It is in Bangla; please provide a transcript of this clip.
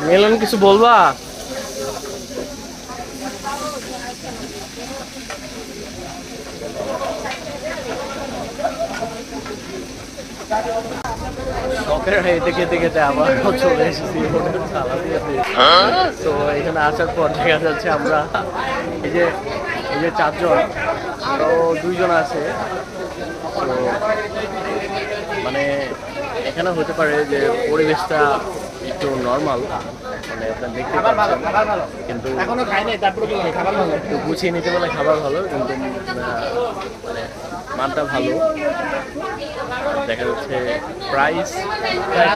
মিলন কিছু বলবা? শখের হাইতে খেতে খেতে আবার চলে এসেছি হোটেল সালাদিয়াতে। তো এখানে আসার পর দেখা যাচ্ছে আমরা এই যে চারজন, আরো দুইজন আছে। তো মানে এখানে হতে পারে যে পরিবেশটা একটু নর্মাল, মানে আপনার দেখতে পাচ্ছেন, কিন্তু একটু গুছিয়ে নিতে পারলে খাবার ভালো, কিন্তু মানে মানটা ভালো। দেখা যাচ্ছে প্রাইস